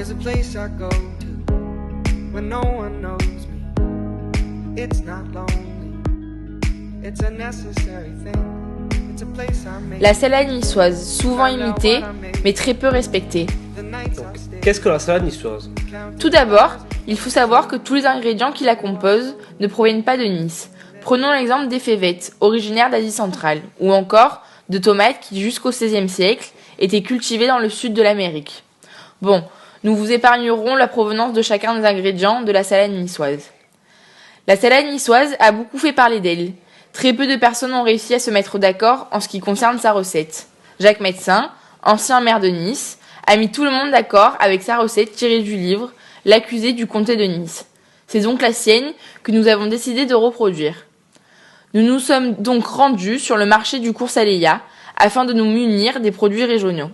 There's a place I go to when no one knows me. It's not lonely, it's a necessary thing. It's a place I make. La salade niçoise, souvent imitée, mais très peu respectée. Donc, qu'est-ce que la salade niçoise? Tout d'abord, il faut savoir que tous les ingrédients qui la composent ne proviennent pas de Nice. Prenons l'exemple des févettes, originaires d'Asie centrale, ou encore de tomates qui, jusqu'au XVIe siècle, étaient cultivées dans le sud de l'Amérique. Bon, nous vous épargnerons la provenance de chacun des ingrédients de la salade niçoise. La salade niçoise a beaucoup fait parler d'elle. Très peu de personnes ont réussi à se mettre d'accord en ce qui concerne sa recette. Jacques Médecin, ancien maire de Nice, a mis tout le monde d'accord avec sa recette tirée du livre « L'accusé du comté de Nice ». C'est donc la sienne que nous avons décidé de reproduire. Nous nous sommes donc rendus sur le marché du Cours Saléya afin de nous munir des produits régionaux.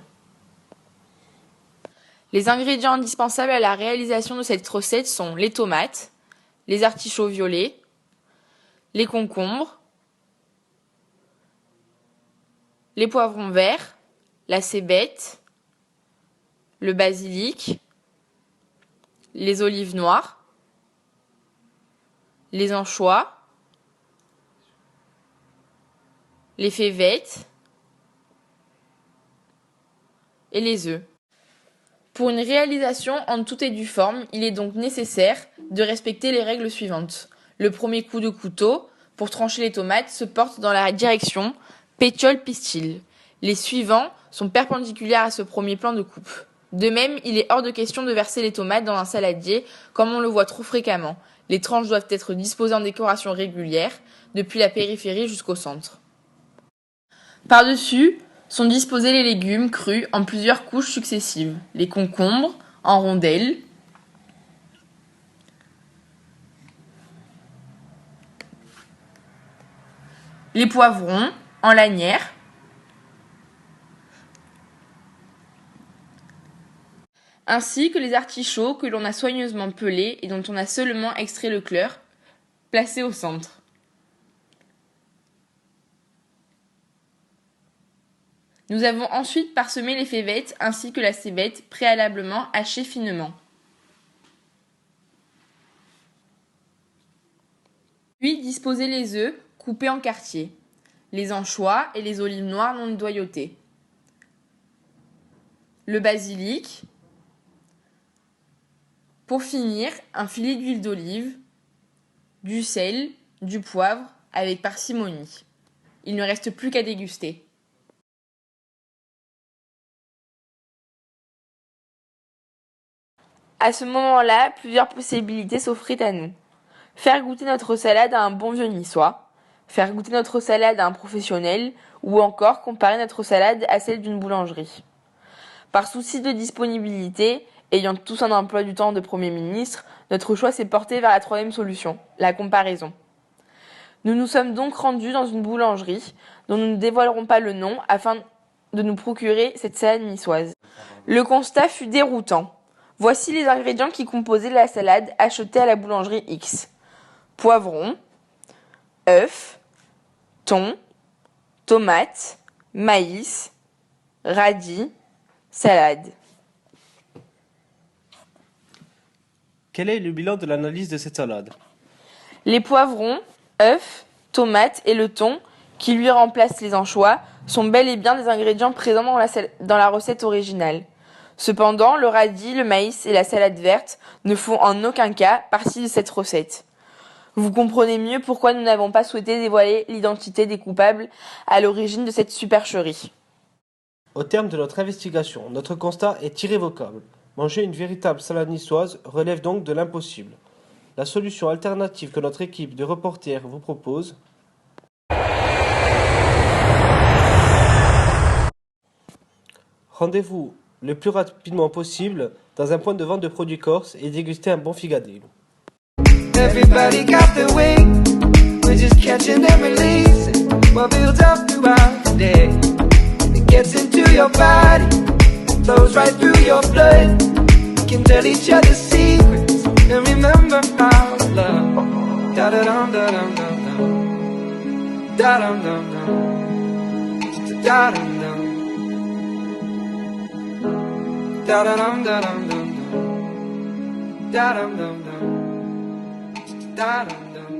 Les ingrédients indispensables à la réalisation de cette recette sont les tomates, les artichauts violets, les concombres, les poivrons verts, la cébette, le basilic, les olives noires, les anchois, les févettes et les œufs. Pour une réalisation en tout et due forme, il est donc nécessaire de respecter les règles suivantes. Le premier coup de couteau pour trancher les tomates se porte dans la direction pétiole-pistil. Les suivants sont perpendiculaires à ce premier plan de coupe. De même, il est hors de question de verser les tomates dans un saladier comme on le voit trop fréquemment. Les tranches doivent être disposées en décoration régulière, depuis la périphérie jusqu'au centre. Par-dessus sont disposés les légumes crus en plusieurs couches successives. Les concombres en rondelles, les poivrons en lanières, ainsi que les artichauts que l'on a soigneusement pelés et dont on a seulement extrait le cœur, placés au centre. Nous avons ensuite parsemé les févettes ainsi que la cébette préalablement hachées finement. Puis disposer les œufs coupés en quartiers, les anchois et les olives noires non doyautées, le basilic. Pour finir, un filet d'huile d'olive, du sel, du poivre avec parcimonie. Il ne reste plus qu'à déguster. À ce moment-là, plusieurs possibilités s'offraient à nous. Faire goûter notre salade à un bon vieux niçois, faire goûter notre salade à un professionnel, ou encore comparer notre salade à celle d'une boulangerie. Par souci de disponibilité, ayant tous un emploi du temps de Premier ministre, notre choix s'est porté vers la troisième solution, la comparaison. Nous nous sommes donc rendus dans une boulangerie, dont nous ne dévoilerons pas le nom, afin de nous procurer cette salade niçoise. Le constat fut déroutant. Voici les ingrédients qui composaient la salade achetée à la boulangerie X. Poivrons, œufs, thon, tomates, maïs, radis, salade. Quel est le bilan de l'analyse de cette salade? Les poivrons, œufs, tomates et le thon, qui lui remplacent les anchois, sont bel et bien des ingrédients présents dans la recette originale. Cependant, le radis, le maïs et la salade verte ne font en aucun cas partie de cette recette. Vous comprenez mieux pourquoi nous n'avons pas souhaité dévoiler l'identité des coupables à l'origine de cette supercherie. Au terme de notre investigation, notre constat est irrévocable. Manger une véritable salade niçoise relève donc de l'impossible. La solution alternative que notre équipe de reporters vous propose: rendez-vous le plus rapidement possible dans un point de vente de produits corses et dégustez un bon figadillo. Everybody got their way. We're just catching and releasing what builds up throughout the day. It gets into your body, flows right through your blood. We can tell each other secrets and remember how to love. Da da dum da dum dum dum. Da dum dum dum. Da dum dum. Da da dum da dum dum dum. Da dum dum dum. Da dum dum.